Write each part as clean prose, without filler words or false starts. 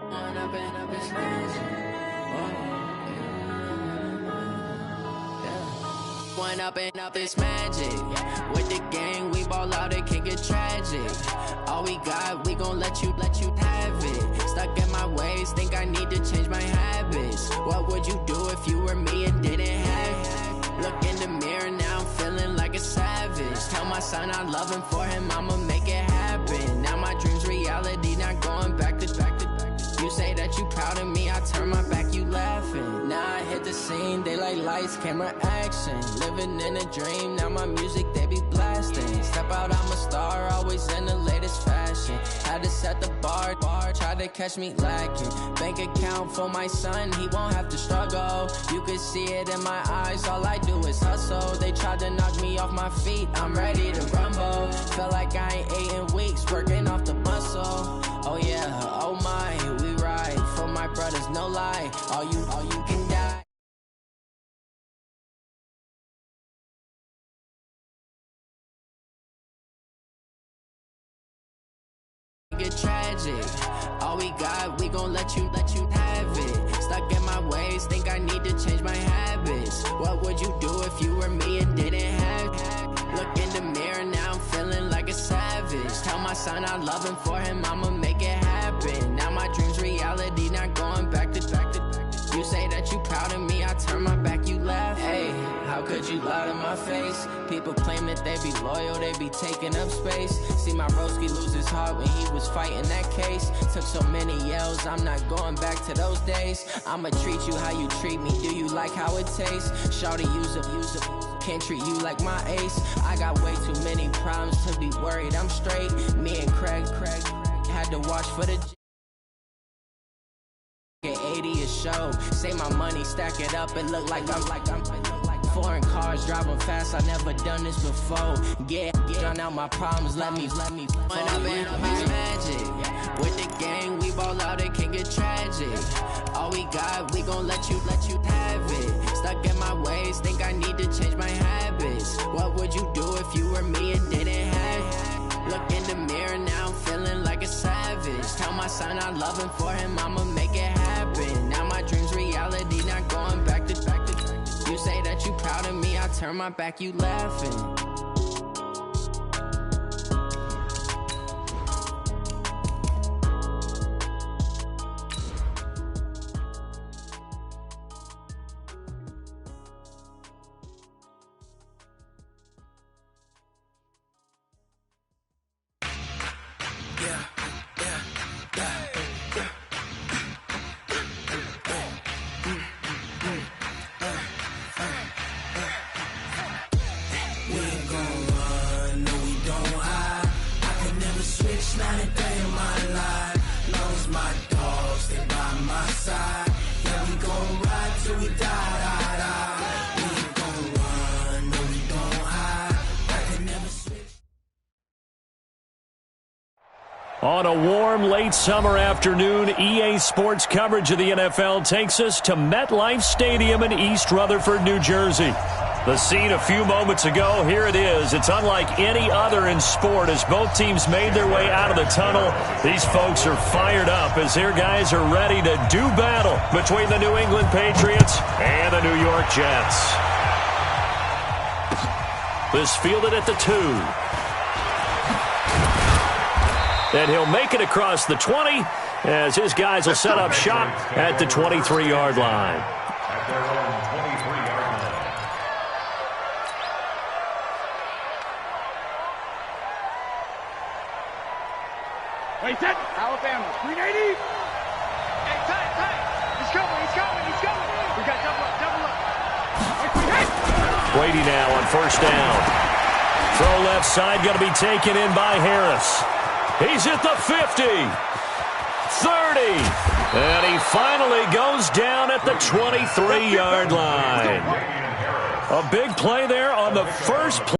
One up and up, it's magic. With the gang, we ball out, it can get tragic. All we got, we gon' let you have it. Stuck in my ways, think I need to change my habits. What would you do if you were me and didn't have it? Look in the mirror, now I'm feeling like a savage. Tell my son I love him, for him I'ma make it happen. Now my dream's reality, not going back to. You say that you proud of me, I turn my back, you laughing. Now I hit the scene, they like lights, camera, action. Living in a dream, now my music, they be blasting. Step out, I'm a star, always in the latest fashion. Had to set the bar, tried to catch me lacking. Bank account for my son, he won't have to struggle. You could see it in my eyes, all I do is hustle. They tried to knock me off my feet, I'm ready to rumble. Felt like I ain't ate in weeks, working off the muscle. Oh yeah, oh my, we ride for my brothers, no lie. All you can die. Get tragic. All we got, we gon' let you have it. Stuck in my ways, think I need to change my habits. What would you do if you were me and didn't have it? Look in the mirror, now I'm feeling like a savage. Tell my son I love him, for him I'ma make it happen. Now my dream's reality, not going back to. You say that you proud of me, I turn my back, you laugh. Hey, how could you lie to my face? People claim that they be loyal, they be taking up space. See my broski lose his heart when he was fighting that case. Took so many yells, I'm not going back to those days. I'ma treat you how you treat me, do you like how it tastes? Shawty, use up, can't treat you like my ace. I got way too many problems to be worried, I'm straight. Me and Craig had to watch for the 80 a show. Say my money, stack it up, it look like I'm foreign cars driving fast. I never done this before. Get out my problems. Let me. When I been up, it's magic. With the gang, we ball out, it can get tragic. All we got, we gon' let you have it. Stuck in my ways, think I need to change my habits. What would you do if you were me and didn't have it? Look in the mirror, now I'm feeling like a savage. Tell my son I love him, for him I'ma make it happen. Now my dream's reality, not going back to. You say that you proud of me, I turn my back, you laughing. On a warm, late summer afternoon, EA Sports coverage of the NFL takes us to MetLife Stadium in East Rutherford, New Jersey. The scene a few moments ago, here it is. It's unlike any other in sport as both teams made their way out of the tunnel. These folks are fired up as their guys are ready to do battle between the New England Patriots and the New York Jets. This fielded at the 2. And he'll make it across the 20 as his guys will set up shop at the 23-yard line. Wait, set. Alabama, 380. Hey, tight. He's coming. We got double up. Brady now on first down. Throw left side, going to be taken in by Harris. He's at the 50, 30, and he finally goes down at the 23-yard line. A big play there on the first play.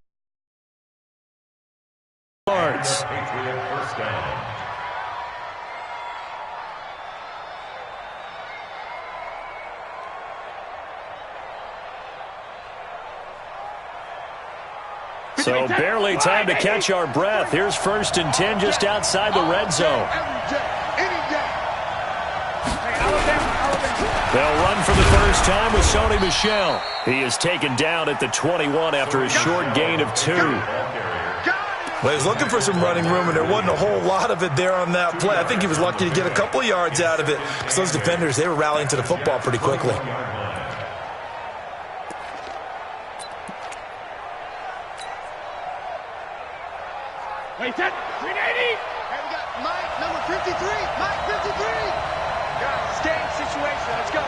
So barely time to catch our breath. Here's 1st and 10 just outside the red zone. They'll run for the first time with Sony Michel. He is taken down at the 21 after a short gain of 2. Well, he was looking for some running room, and there wasn't a whole lot of it there on that play. I think he was lucky to get a couple yards out of it because those defenders, they were rallying to the football pretty quickly. Wait, that 380. Hey, we got Mike, number 53. Mike, 53. Guys, game situation. Let's go.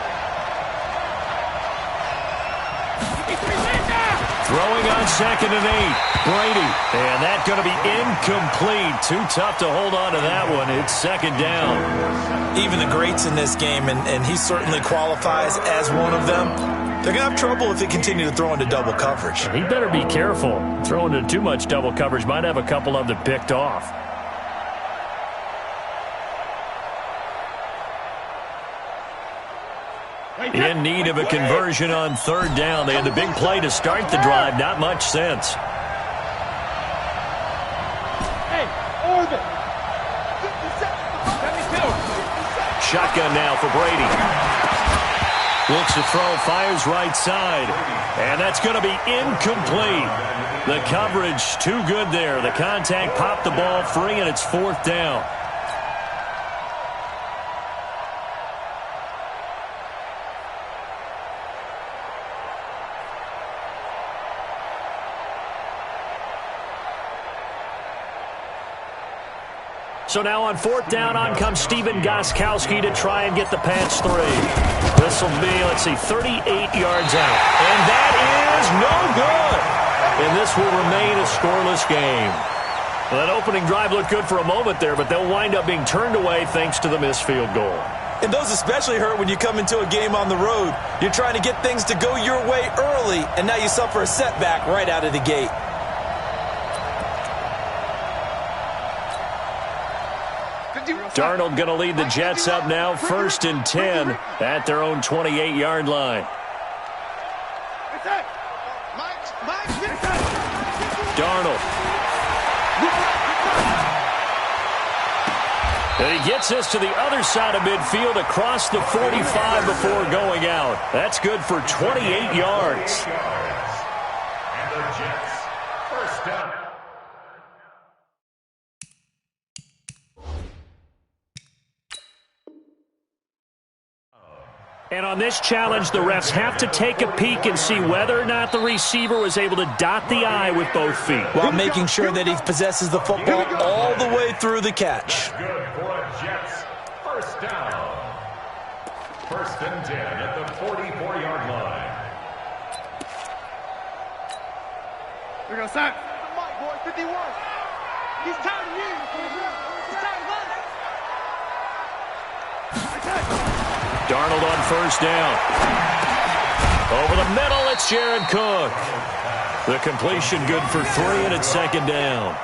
Throwing on 2nd and 8. Brady. And that's going to be incomplete. Too tough to hold on to that one. It's 2nd down. Even the greats in this game, and he certainly qualifies as one of them, they're going to have trouble if they continue to throw into double coverage. He better be careful. Throwing into too much double coverage might have a couple of them picked off. In need of a conversion on 3rd down. They had the big play to start the drive. Not much sense. Hey, orbit. Shotgun now for Brady. Looks to throw, fires right side. And that's going to be incomplete. The coverage too good there. The contact popped the ball free, and it's 4th down. So now on 4th down, on comes Steven Gostkowski to try and get the Pats 3. This will be, let's see, 38 yards out. And that is no good. And this will remain a scoreless game. Well, that opening drive looked good for a moment there, but they'll wind up being turned away thanks to the missed field goal. And those especially hurt when you come into a game on the road. You're trying to get things to go your way early, and now you suffer a setback right out of the gate. Darnold going to lead the Jets up now, 1st and 10 at their own 28-yard line. Darnold. And he gets this to the other side of midfield across the 45 before going out. That's good for 28 yards. And the Jets, 1st down. And on this challenge, the refs have to take a peek and see whether or not the receiver was able to dot the I with both feet, while making sure that he possesses the football all the way through the catch. Good for a Jets. 1st down. 1st and 10 at the 44-yard line. Here we go, son. Mike, boy, 51. He's tired of you. He's tired of us. Darnold on 1st down. Over the middle, it's Jared Cook. The completion good for 3, and it's 2nd down.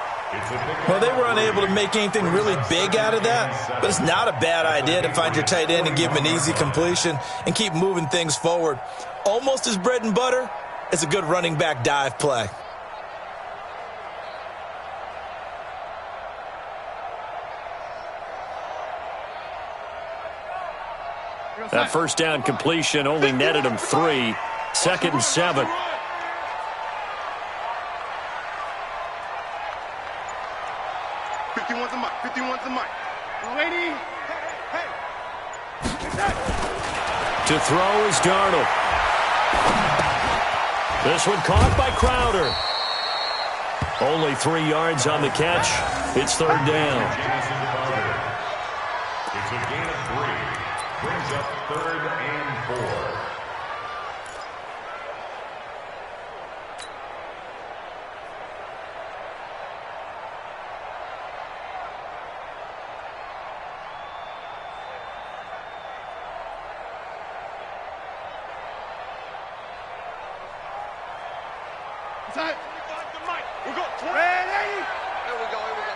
Well, they were unable to make anything really big out of that, but it's not a bad idea to find your tight end and give him an easy completion and keep moving things forward. Almost as bread and butter as a good running back dive play. That 1st down completion only netted him 3. 2nd and 7. 51's the mic. 51's the mic. Lady. Hey. To throw is Darnold. This one caught by Crowder. Only 3 yards on the catch. It's 3rd down. It's a gain of 3. Brings up 3rd and 4. Inside. 25 to Mike. We'll go 20. Ready? There we go. Here we go.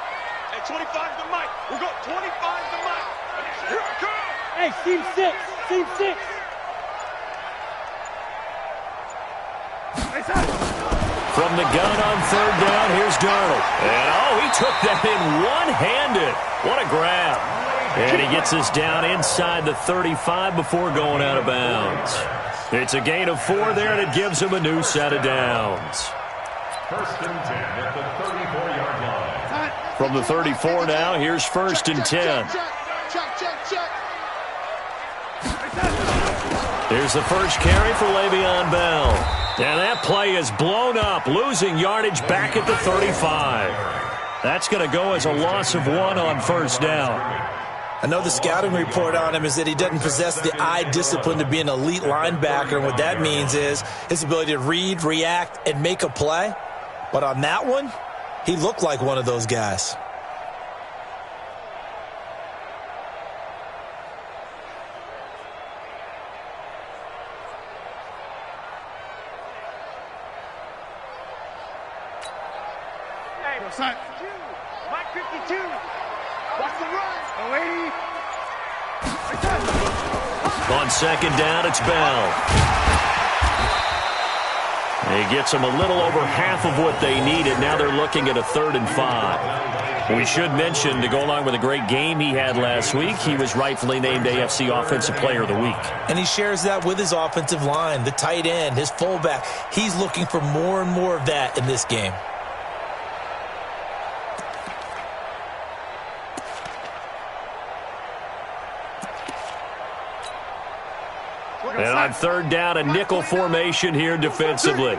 Hey, 25 to Mike. We'll go 25 to Mike. Here I come. Hey, team 6. Team 6. From the gun on 3rd down, here's Darnold. And, oh, he took that in one-handed. What a grab. And he gets us down inside the 35 before going out of bounds. It's a gain of 4 there, and it gives him a new set of downs. First and 10 at the 34-yard line. From the 34 now, here's first and 10. Here's the first carry for Le'Veon Bell. And that play is blown up, losing yardage back at the 35. That's going to go as a loss of 1 on first down. I know the scouting report on him is that he doesn't possess the eye discipline to be an elite linebacker, and what that means is his ability to read, react, and make a play. But on that one, he looked like one of those guys. Mike 52. Watch the run. On second down, it's Bell. He gets them a little over half of what they needed. Now they're looking at a 3rd and 5. We should mention, to go along with a great game he had last week, he was rightfully named AFC Offensive Player of the Week. And he shares that with his offensive line, the tight end, his fullback. He's looking for more and more of that in this game. And on 3rd down, a nickel formation here defensively.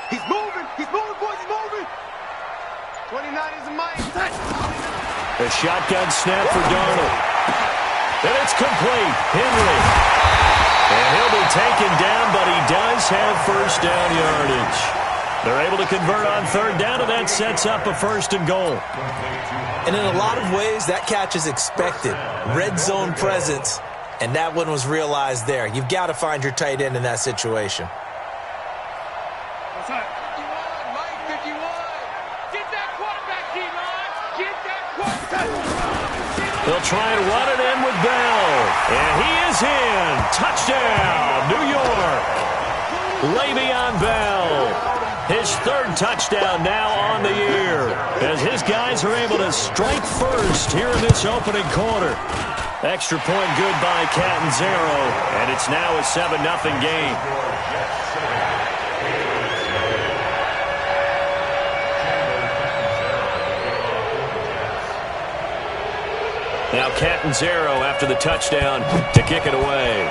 He's moving, boys, he's moving. 29 is a mic. A shotgun snap for Darnold. And it's complete. Henry. And he'll be taken down, but he does have first down yardage. They're able to convert on 3rd down, and that sets up a 1st and goal. And in a lot of ways, that catch is expected. Red zone presence, and that one was realized there. You've got to find your tight end in that situation. What's up? 51, Mike 51. Get that quarterback, D-line. Get that quarterback. They'll try and run it in with Bell. And he is in. Touchdown, New York. Le'Veon Bell. His 3rd touchdown now on the year, as his guys are able to strike first here in this opening quarter. Extra point good by Catanzaro, and it's now a 7-0 game. Now Catanzaro after the touchdown to kick it away.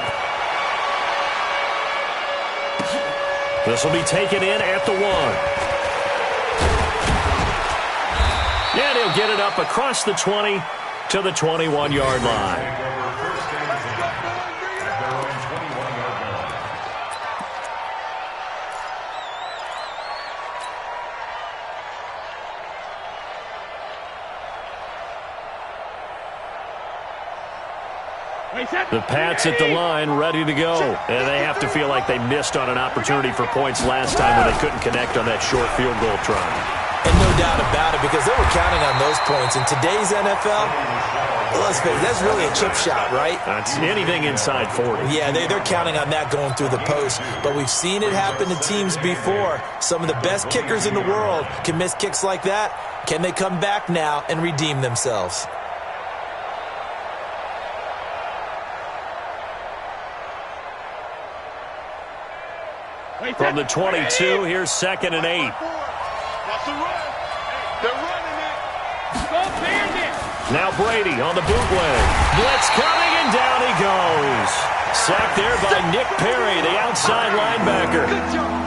This will be taken in at the 1. And he'll get it up across the 20 to the 21-yard line. The Pats at the line, ready to go. And they have to feel like they missed on an opportunity for points last time when they couldn't connect on that short field goal try. And no doubt about it, because they were counting on those points. In today's NFL, let's face it, that's really a chip shot, right? That's anything inside 40. Yeah, they're counting on that going through the post. But we've seen it happen to teams before. Some of the best kickers in the world can miss kicks like that. Can they come back now and redeem themselves? From the 22, here's 2nd and 8. Watch the run. They're running it. Go Bandit. Now Brady on the bootleg. Blitz coming, and down he goes. Sacked there by Nick Perry, the outside linebacker. Good job.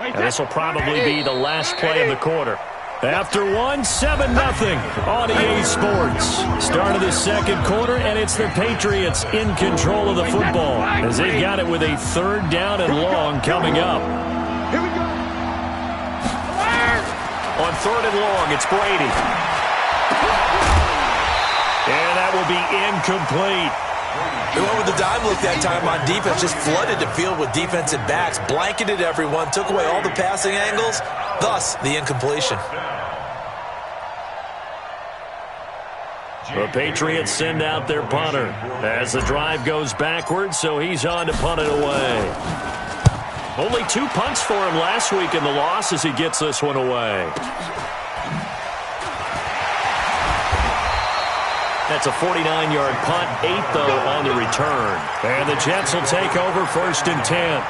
And this will probably be the last play of the quarter. After 1, 7-0 on EA Sports. Start of the 2nd quarter, and it's the Patriots in control of the football as they've got it with a 3rd down and long coming up. Here we go. On 3rd and long, it's Brady. And that will be incomplete. They went with the dime look that time on defense, just flooded the field with defensive backs, blanketed everyone, took away all the passing angles, thus the incompletion. The Patriots send out their punter as the drive goes backwards, so he's on to punt it away. Only 2 punts for him last week in the loss as he gets this one away. That's a 49-yard punt, 8 though on the return. And the Jets will take over 1st and 10.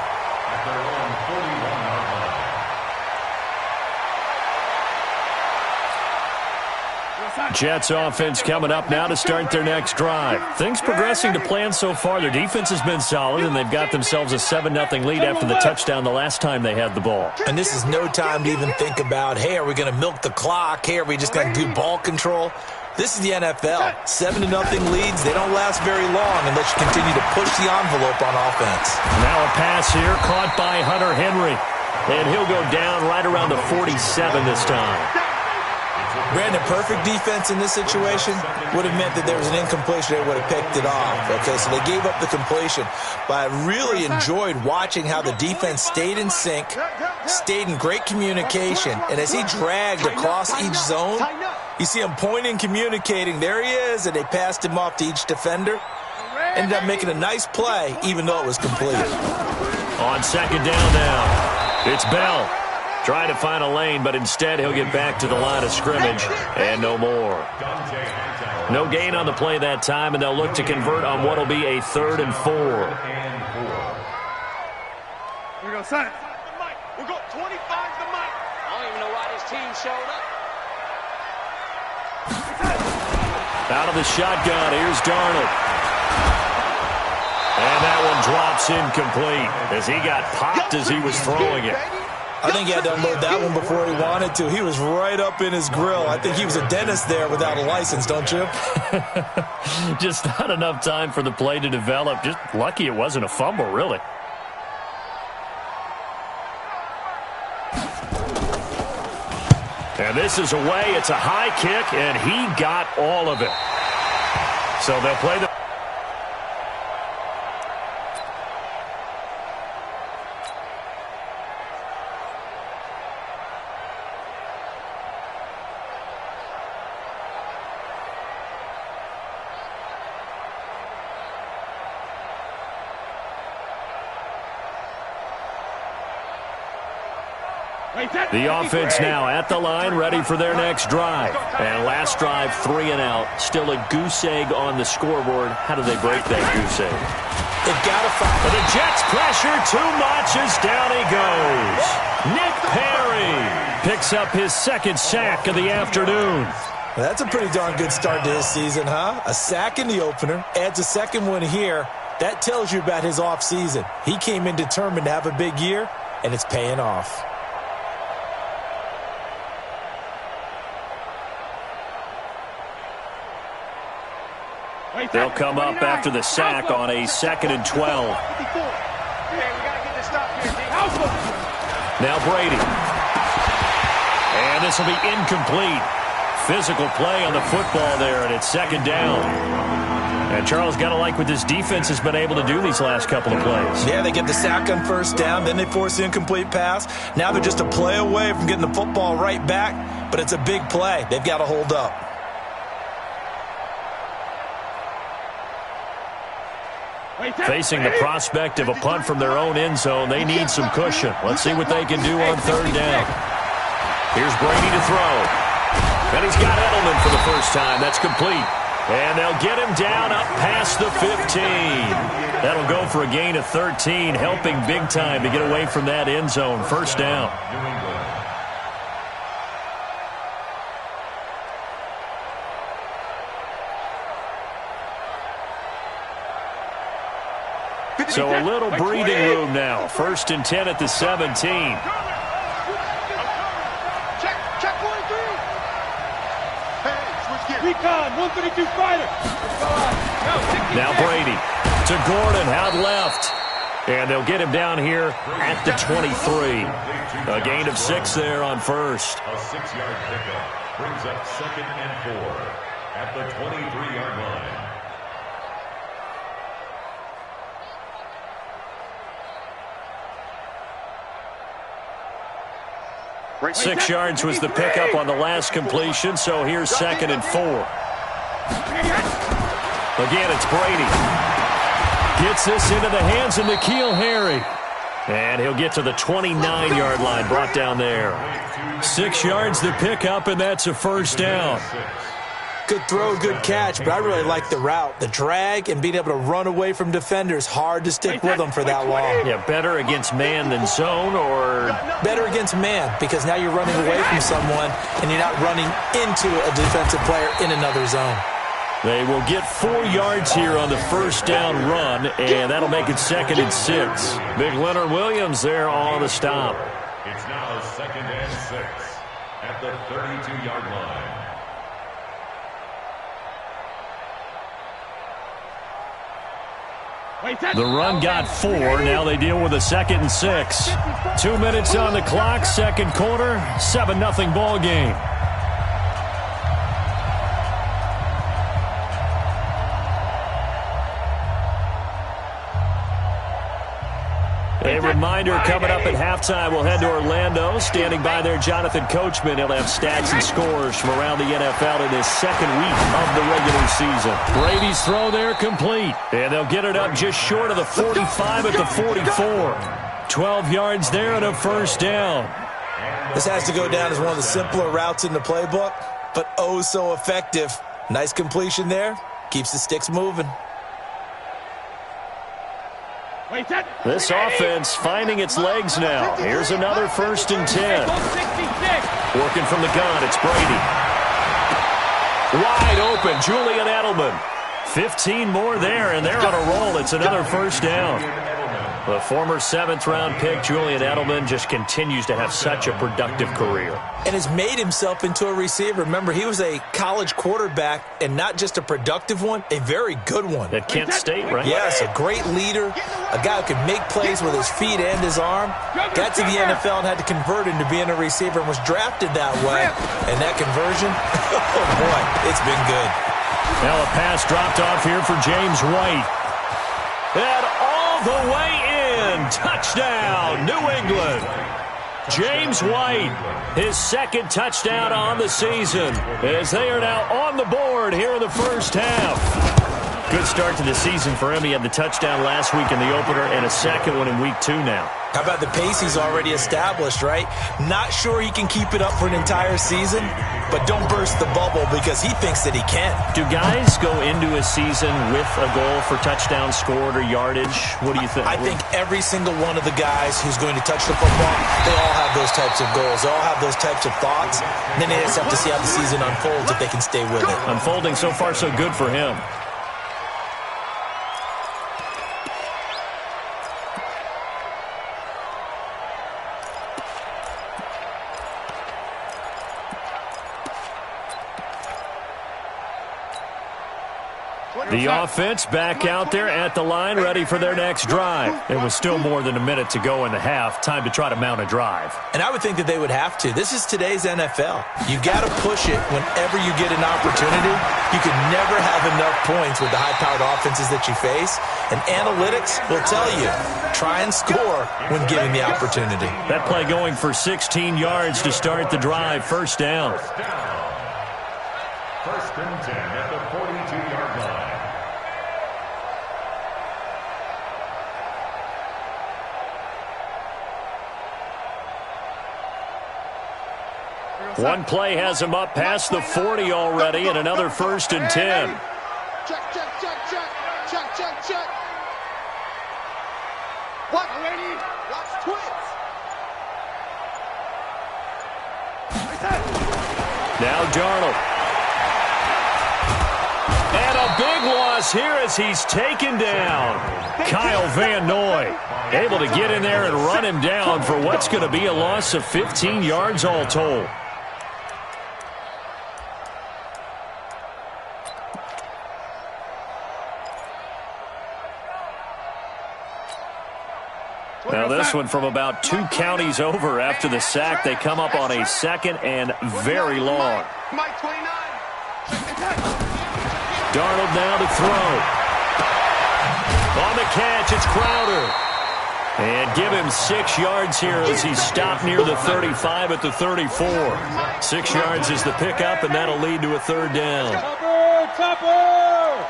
Jets offense coming up now to start their next drive. Things progressing to plan so far. Their defense has been solid, and they've got themselves a 7-0 lead after the touchdown the last time they had the ball. And this is no time to even think about, hey, are we going to milk the clock? Hey, are we just going to do ball control? This is the NFL. 7-0 leads, they don't last very long unless you continue to push the envelope on offense. Now a pass here caught by Hunter Henry. And he'll go down right around the 47 this time. Brandon, perfect defense in this situation would have meant that there was an incompletion. They would have picked it off. Okay, so they gave up the completion. But I really enjoyed watching how the defense stayed in sync, stayed in great communication. And as he dragged across each zone, you see him pointing, communicating. There he is, and they passed him off to each defender. Ended up making a nice play, even though it was complete. On 2nd down now, it's Bell. Trying to find a lane, but instead he'll get back to the line of scrimmage and no more. No gain on the play that time, and they'll look to convert on what will be a 3rd and 4. Here we go, son. We got 25 to Mike. I don't even know why this team showed up. Out of the shotgun, here's Darnold. And that one drops incomplete as he got popped as he was throwing it. I think he had to unload that one before he wanted to. He was right up in his grill. I think he was a dentist there without a license, don't you? Just not enough time for the play to develop. Just lucky it wasn't a fumble, really. And this is away. It's a high kick, and he got all of it. So they'll play the... The offense now at the line, ready for their next drive. And last drive, 3 and out. Still a goose egg on the scoreboard. How do they break that goose egg? They've got to find. But the Jets pressure too much as down he goes. Nick Perry picks up his 2nd sack of the afternoon. Well, that's a pretty darn good start to his season, huh? A sack in the opener, adds a 2nd one here. That tells you about his offseason. He came in determined to have a big year, and it's paying off. They'll come up after the sack on a 2nd and 12. Now Brady. And this will be incomplete. Physical play on the football there, and it's 2nd down. And Charles, got to like what this defense has been able to do these last couple of plays. Yeah, they get the sack on 1st down, then they force the incomplete pass. Now they're just a play away from getting the football right back, but it's a big play. They've got to hold up. Facing the prospect of a punt from their own end zone, they need some cushion. Let's see what they can do on 3rd down. Here's Brady to throw. And he's got Edelman for the first time. That's complete. And they'll get him down up past the 15. That'll go for a gain of 13, helping big time to get away from that end zone. 1st down. So a little breathing room now. 1st and 10 at the 17. Check 1-3. Hey, switch gears. Recon, 132 fighter. Now Brady to Gordon out left. And they'll get him down here at the 23. A gain of 6 there on 1st. A 6-yard pickup brings up 2nd and 4 at the 23-yard line. 6 yards was the pickup on the last completion, so here's 2nd and 4. Again, it's Brady. Gets this into the hands of N'Keal Harry. And he'll get to the 29-yard line, brought down there. 6 yards the pickup, and that's a first down. Good throw, good catch, but I really like the route. The drag and being able to run away from defenders, hard to stick with them for that long. Yeah, better against man than zone, or? Better against man, because now you're running away from someone and you're not running into a defensive player in another zone. They will get 4 yards here on the first down run, and that'll make it 2nd and 6. Big Leonard Williams there on the stop. It's now 2nd and 6 at the 32-yard line. The run got 4. Now they deal with a 2nd and 6. 2 minutes on the clock, second quarter, 7-0 ball game. A reminder coming up at halftime, we'll head to Orlando. Standing by there, Jonathan Coachman. He'll have stats and scores from around the NFL in his second week of the regular season. Brady's throw there complete. And they'll get it up just short of the 45 at the 44. 12 yards there and a first down. This has to go down as one of the simpler routes in the playbook, but oh so effective. Nice completion there. Keeps the sticks moving. This offense finding its legs now. Here's another 1st and 10. Working from the gun, it's Brady. Wide open, Julian Edelman. 15 more there, and they're on a roll. It's another first down. The former 7th-round pick, Julian Edelman, just continues to have such a productive career. And has made himself into a receiver. Remember, he was a college quarterback, and not just a productive one, a very good one. At Kent State, right? Yes, a great leader, a guy who could make plays with his feet and his arm. Got to the NFL and had to convert into being a receiver and was drafted that way. And that conversion, oh boy, it's been good. Now a pass dropped off here for James White. And all the way in. Touchdown, New England. James White, his 2nd touchdown on the season, as they are now on the board here in the first half. Good start to the season for him. He had the touchdown last week in the opener and a second one in week 2 now. How about the pace he's already established, right? Not sure he can keep it up for an entire season, but don't burst the bubble because he thinks that he can. Do guys go into a season with a goal for touchdown scored or yardage? What do you think? I think every single one of the guys who's going to touch the football, they all have those types of goals. They all have those types of thoughts. And then they just have to see how the season unfolds if they can stay with it. Unfolding so far so good for him. The offense back out there at the line, ready for their next drive. It was still more than a minute to go in the half. Time to try to mount a drive. And I would think that they would have to. This is today's NFL. You got to push it whenever you get an opportunity. You can never have enough points with the high-powered offenses that you face. And analytics will tell you, try and score when given the opportunity. That play going for 16 yards to start the drive. First down. First and 10 at the 42-yard line. One play has him up past the 40 already, and another 1st and 10. Check, check, check, check, check, check, check. What? Ready? Watch twins. Now Darnold. And a big loss here as he's taken down. Kyle Van Noy able to get in there and run him down for what's going to be a loss of 15 yards all told. Now this one from about 2 counties over after the sack. They come up on a 2nd and very long. Darnold now to throw. On the catch, it's Crowder. And give him 6 yards here as he stopped near the 35 at the 34. 6 yards is the pickup, and that'll lead to a 3rd down. Topper!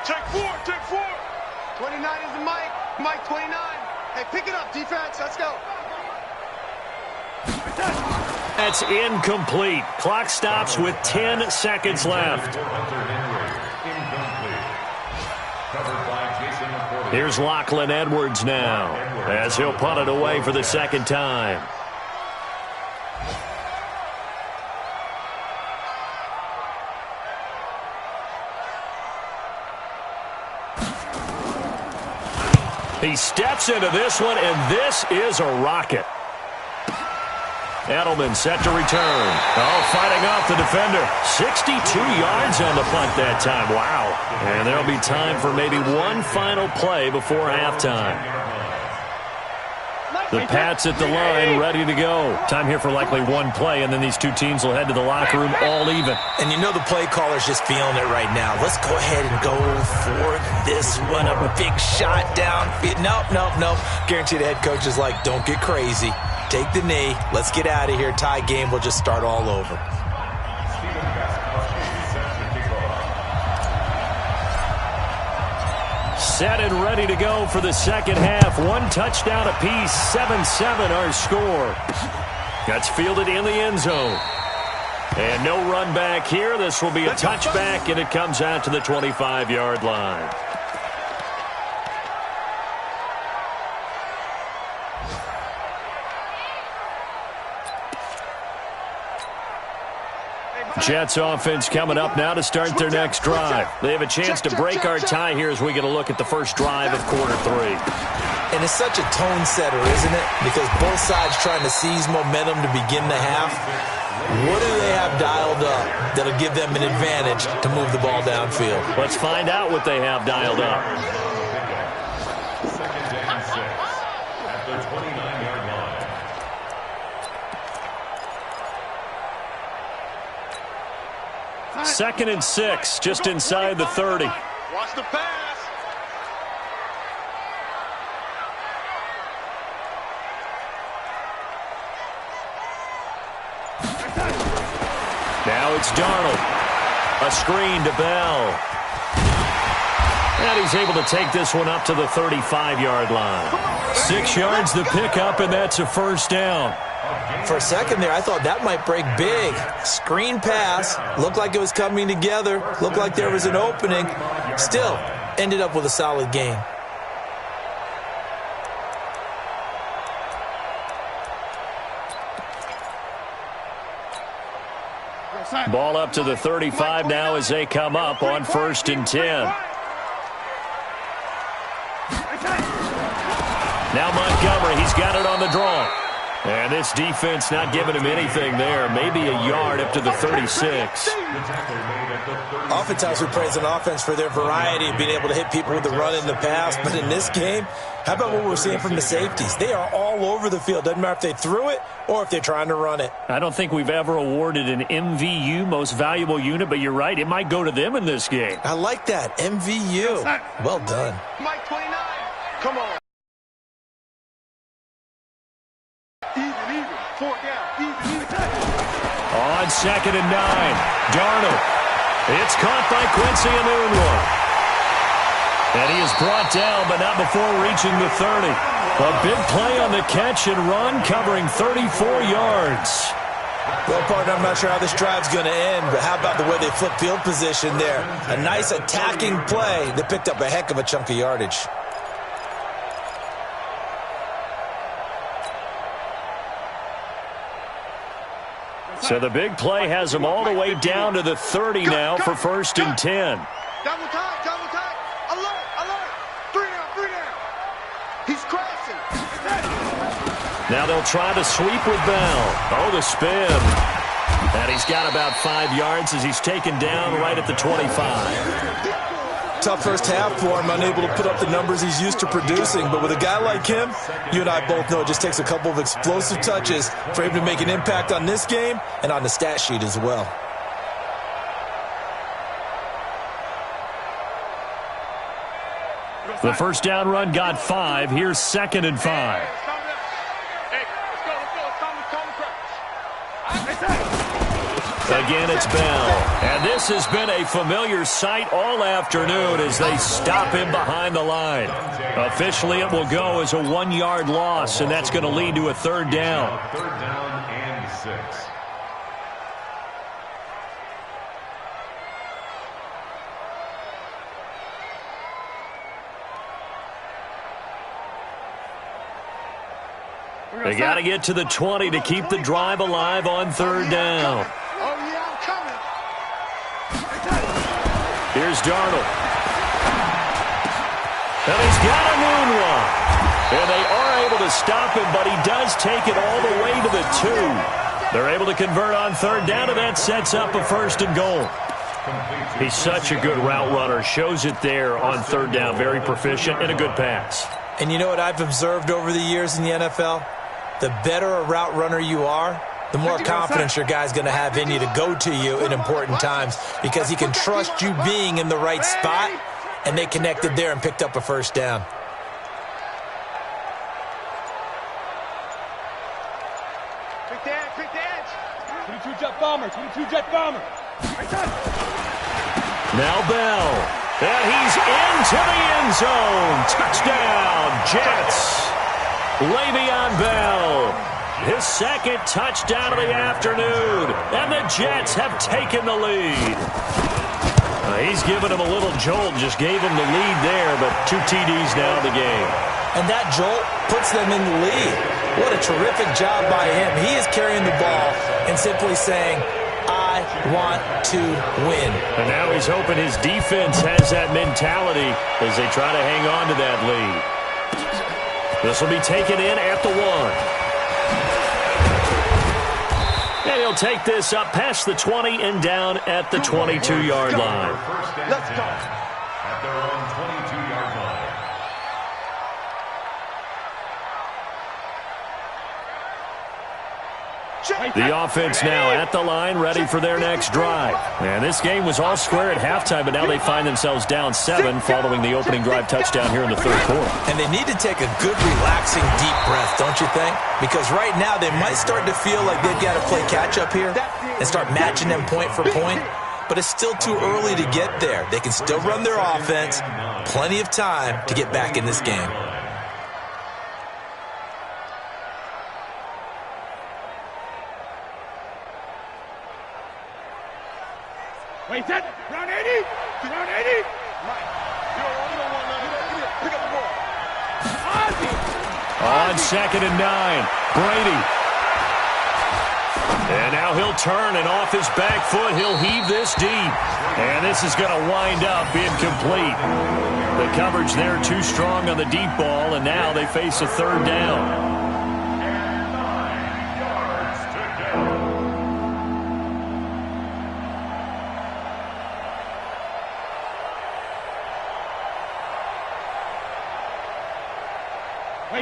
Take 4, take 4. 29 is the Mike. Mike 29. Hey, pick it up, defense. Let's go. That's incomplete. Clock stops with 10 seconds left. Here's Lachlan Edwards now as he'll punt it away for the 2nd time. He steps into this one, and this is a rocket. Edelman set to return. Oh, fighting off the defender. 62 yards on the punt that time. Wow. And there'll be time for maybe one final play before halftime. The Pats at the line, ready to go. Time here for likely one play, and then these two teams will head to the locker room all even. And you know the play caller's just feeling it right now. Let's go ahead and go for this one. A big shot down. Nope. Guarantee the head coach is like, don't get crazy. Take the knee. Let's get out of here. Tie game. We'll just start all over. Set and ready to go for the 2nd half. 1 touchdown apiece. 7-7 our score. That's fielded in the end zone. And no run back here. This will be a touchback, and it comes out to the 25-yard line. Jets offense coming up now to start their next drive. They have a chance to break our tie here as we get a look at the first drive of quarter 3. And it's such a tone setter, isn't it? Because both sides trying to seize momentum to begin the half. What do they have dialed up that'll give them an advantage to move the ball downfield? Let's find out what they have dialed up. 2nd and 6 at the 29-yard line. 2nd and 6, just inside the 30. Watch the pass. Now it's Darnold. A screen to Bell. And he's able to take this one up to the 35-yard line. 6 yards the pickup, and that's a 1st down. For a second there, I thought that might break big. Screen pass. Looked like it was coming together. Looked like there was an opening. Still, ended up with a solid gain. Ball up to the 35 now as they come up on 1st and 10. Now Montgomery, he's got it on the draw. And this defense not giving him anything there. Maybe a yard up to the 36. Oftentimes we praise an offense for their variety of being able to hit people with the run in the pass. But in this game, how about what we're seeing from the safeties? They are all over the field. Doesn't matter if they threw it or if they're trying to run it. I don't think we've ever awarded an MVU, most valuable unit, but you're right. It might go to them in this game. I like that. MVU. Well done. Mike 29. Come on. Even. 4 down. Even. On 2nd and 9, Darnold. It's caught by Quincy Enunwa. And he is brought down, but not before reaching the 30. A big play on the catch and run, covering 34 yards. Well, partner, I'm not sure how this drive's going to end, but how about the way they flip field position there? A nice attacking play that picked up a heck of a chunk of yardage. So the big play has them all the way down to the 30 now for 1st and 10. Double time. Alert. 3 down. He's crashing. Now they'll try to sweep with Bell. Oh, the spin. And he's got about 5 yards as he's taken down right at the 25. Tough first half for him, unable to put up the numbers he's used to producing. But with a guy like him, you and I both know it just takes a couple of explosive touches for him to make an impact on this game and on the stat sheet as well. The first down run got 5. Here's 2nd and 5. Again, it's Bell. And this has been a familiar sight all afternoon as they stop him behind the line. Officially, it will go as a 1-yard loss, and that's going to lead to a 3rd down. 3rd down and 6. They got to get to the 20 to keep the drive alive on 3rd down. Here's Darnold. And he's got a moonwalk. And they are able to stop him, but he does take it all the way to the 2. They're able to convert on 3rd down, and that sets up a 1st and goal. He's such a good route runner. Shows it there on 3rd down. Very proficient and a good pass. And you know what I've observed over the years in the NFL? The better a route runner you are, the more confidence your guy's going to have in you to go to you in important times because he can trust you being in the right spot, and they connected there and picked up a 1st down. Quick edge. 22 jet bomber. Now Bell. And he's into the end zone. Touchdown, Jets. Le'Veon Bell, his 2nd touchdown of the afternoon, and the Jets have taken the lead. He's given him a little jolt, just gave him the lead there, but 2 TDs now in the game. And that jolt puts them in the lead. What a terrific job by him. He is carrying the ball and simply saying, I want to win. And now he's hoping his defense has that mentality as they try to hang on to that lead. This will be taken in at the 1. And he'll take this up past the 20 and down at the 22-yard line. Let's go. At their own 22-yard line. The offense now at the line, ready for their next drive. And this game was all square at halftime, but now they find themselves down 7 following the opening drive touchdown here in the 3rd quarter. And they need to take a good, relaxing, deep breath, don't you think? Because right now they might start to feel like they've got to play catch-up here and start matching them point for point. But it's still too early to get there. They can still run their offense. Plenty of time to get back in this game. Wait, that round 80. Round 80. Pick up the ball. On 2nd and 9, Brady. And now he'll turn, and off his back foot, he'll heave this deep. And this is going to wind up incomplete. The coverage there too strong on the deep ball, and now they face a 3rd down.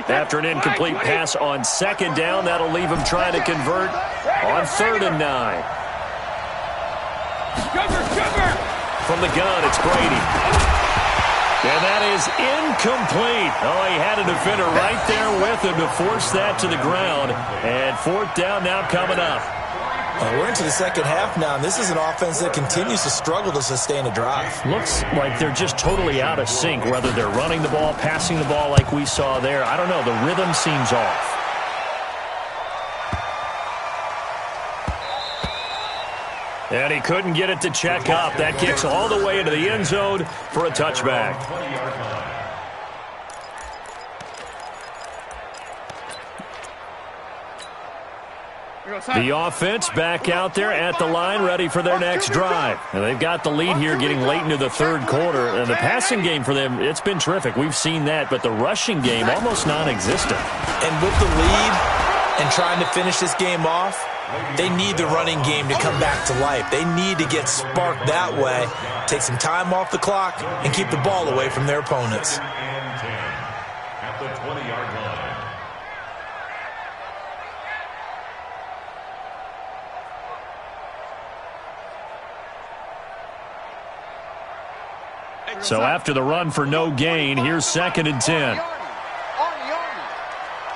After an incomplete pass on 2nd down, that'll leave him trying to convert on 3rd and 9. From the gun, it's Brady. And that is incomplete. Oh, he had a defender right there with him to force that to the ground. And 4th down now coming up. We're into the 2nd half now, and this is an offense that continues to struggle to sustain a drive. Looks like they're just totally out of sync, whether they're running the ball, passing the ball like we saw there. I don't know. The rhythm seems off. And he couldn't get it to check up. That kicks all the way into the end zone for a touchback. The offense back out there at the line, ready for their next drive. And they've got the lead here getting late into the 3rd quarter. And the passing game for them, it's been terrific. We've seen that. But the rushing game, almost non-existent. And with the lead and trying to finish this game off, they need the running game to come back to life. They need to get sparked that way, take some time off the clock, and keep the ball away from their opponents. At the 20-yard line. So after the run for no gain, here's 2nd and 10.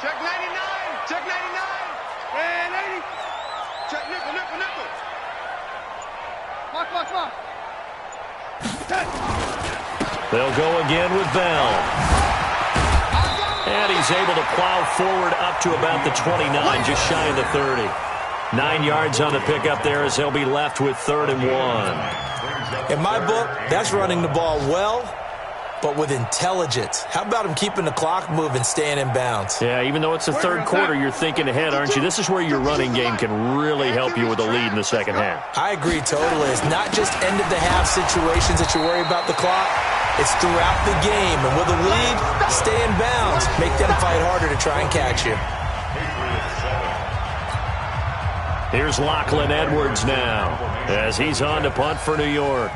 Check 99. Check 99. And 80. Check nickel. Mark. They'll go again with Bell. And he's able to plow forward up to about the 29, just shy of the 30. 9 yards on the pickup there as they'll be left with 3rd and 1. In my book, that's running the ball well, but with intelligence. How about him keeping the clock moving, staying in bounds? Yeah, even though it's the 3rd quarter, you're thinking ahead, aren't you? This is where your running game can really help you with a lead in the 2nd half. I agree totally. It's not just end-of-the-half situations that you worry about the clock. It's throughout the game. And with a lead, stay in bounds. Make them fight harder to try and catch you. Here's Lachlan Edwards now as he's on to punt for New York.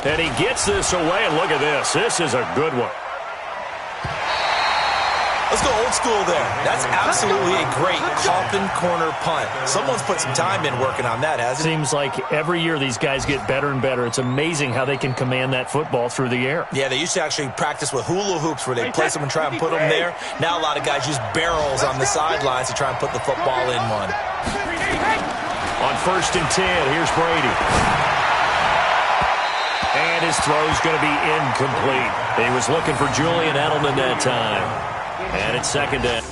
And he gets this away, and look at this. This is a good one. Let's go old school there. That's absolutely a great coffin corner punt. Someone's put some time in working on that, hasn't it? Seems like every year these guys get better and better. It's amazing how they can command that football through the air. Yeah, they used to actually practice with hula hoops where they place them and try and put them there. Now a lot of guys use barrels on the sidelines to try and put the football in one. On 1st and 10, here's Brady. And his throw's going to be incomplete. He was looking for Julian Edelman that time. And it's 2nd down.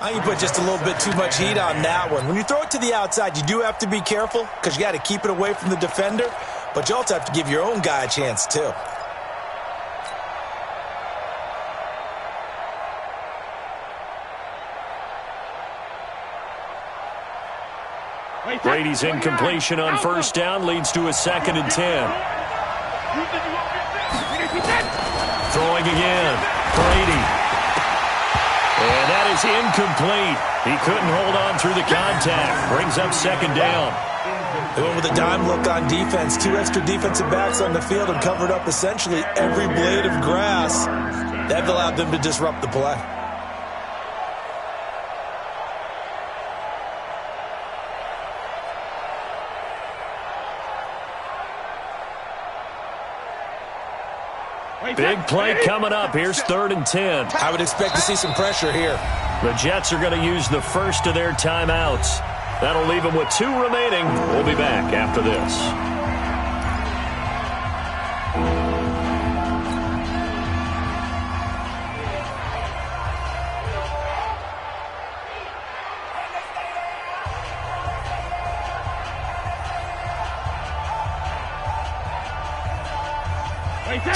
I think you put just a little bit too much heat on that one. When you throw it to the outside, you do have to be careful because you got to keep it away from the defender, but you also have to give your own guy a chance too. Brady's incompletion on 1st down leads to a 2nd and 10. Throwing again. Brady. And that is incomplete. He couldn't hold on through the contact. Brings up 2nd down. They went with a dime look on defense. 2 extra defensive backs on the field and covered up essentially every blade of grass. That allowed them to disrupt the play. Big play coming up. Here's 3rd and 10. I would expect to see some pressure here. The Jets are going to use the first of their timeouts. That'll leave them with 2 remaining. We'll be back after this.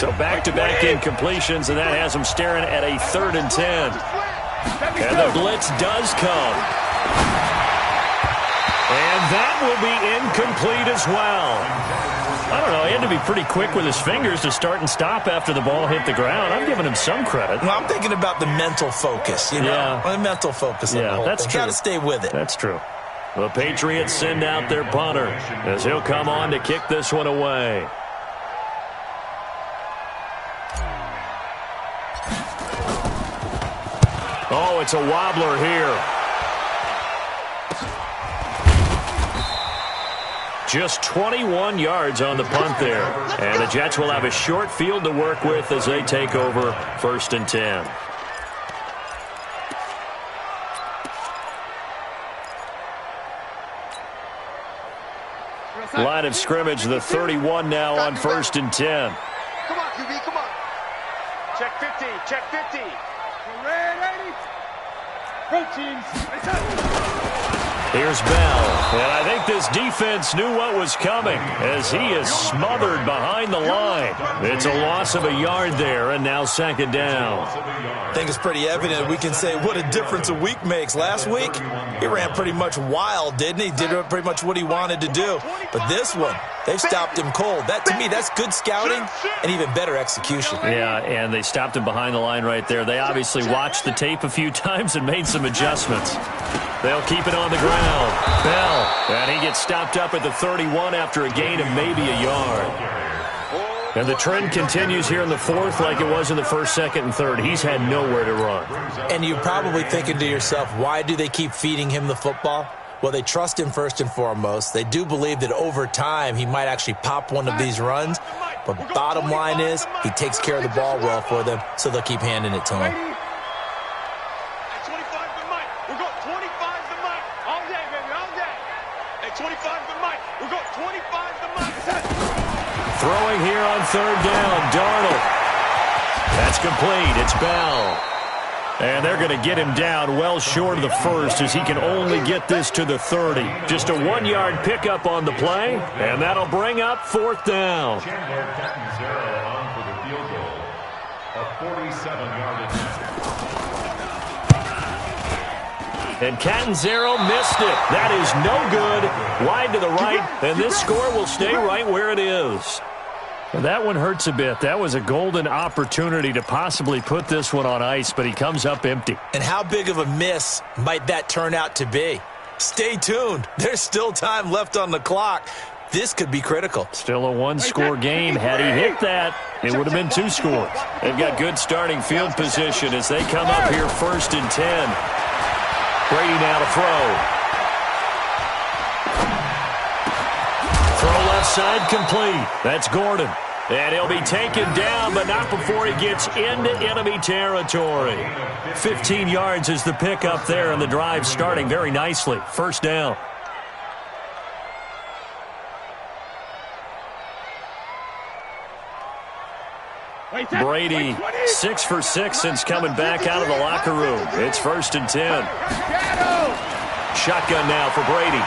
So back-to-back incompletions, and that has them staring at a 3rd and 10. And the blitz does come. And that will be incomplete as well. I don't know, he had to be pretty quick with his fingers to start and stop after the ball hit the ground. I'm giving him some credit. Well, I'm thinking about the mental focus, you know? Yeah. The mental focus on the whole that's thing. true. Got to stay with it. That's true. The Patriots send out their punter as he'll come on to kick this one away. Oh, it's a wobbler here. Just 21 yards on the punt there. And the Jets will have a short field to work with as they take over 1st and 10. Line of scrimmage, the 31 now on 1st and 10. Come on, QB, come on. Check 50, check 50. Red 80. Go teams. Here's Bell, and I think this defense knew what was coming as he is smothered behind the line. It's a loss of a yard there, and now 2nd down. I think it's pretty evident. We can say what a difference a week makes. Last week, he ran pretty much wild, didn't he? Did pretty much what he wanted to do. But this one, They've stopped him cold. That, to me, that's good scouting and even better execution. Yeah, and they stopped him behind the line right there. They obviously watched the tape a few times and made some adjustments. They'll keep it on the ground. Bell, and he gets stopped up at the 31 after a gain of maybe a yard. And the trend continues here in the fourth like it was in the first, second, and third. He's had nowhere to run. And you're probably thinking to yourself, why do they keep feeding him the football? Well, they trust him first and foremost. They do believe that over time he might actually pop one of these runs. But bottom line is he takes care of the ball well for them, so they'll keep handing it to him. At 25 to Mike. We've got 25 to Mike. All day, baby, all day. At 25 to Mike. We've got 25 to Mike. Throwing here on third down, Darnold. That's complete. It's Bell. And they're going to get him down well short of the first as he can only get this to the 30. Just a 1-yard pickup on the play, and that'll bring up fourth down. Chandler Catanzaro on for the field goal. A 47-yard attempt. And Catanzaro missed it. That is no good. Wide to the right, and this score will stay right where it is. And that one hurts a bit. That was a golden opportunity to possibly put this one on ice, but he comes up empty. And how big of a miss might that turn out to be? Stay tuned. There's still time left on the clock. This could be critical. Still a one-score game. Had he hit that, it would have been 2 scores. They've got good starting field position as they come up here first and 10. Brady now to throw. Throw left side complete. That's Gordon. And he'll be taken down, but not before he gets into enemy territory. 15 yards is the pickup there, and the drive starting very nicely. First down. Brady, 6 for 6 since coming back out of the locker room. It's first and 10. Shotgun now for Brady.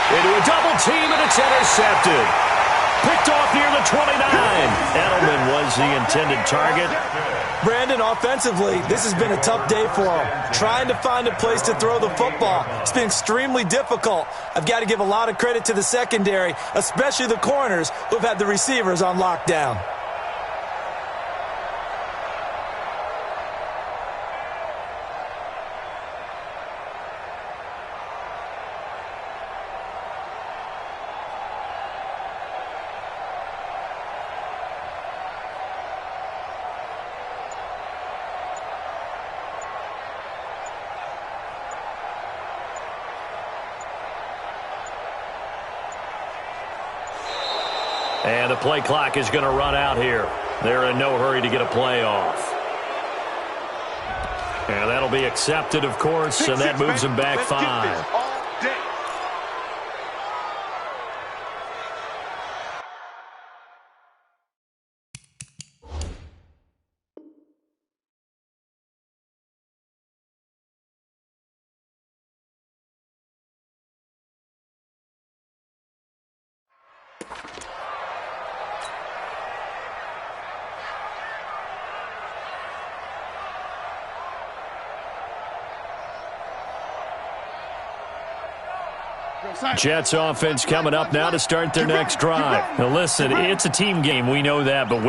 Into a double team, and it's intercepted. Picked off near the 29. Edelman was the intended target. Brandon, offensively, this has been a tough day for him. Trying to find a place to throw the football. It's been extremely difficult. I've got to give a lot of credit to the secondary, especially the corners who've had the receivers on lockdown. And the play clock is going to run out here. They're in no hurry to get a play off. And that'll be accepted, of course, and that moves them back 5. Jets offense coming up now to start their next drive. Now listen, it's a team game. We know that, but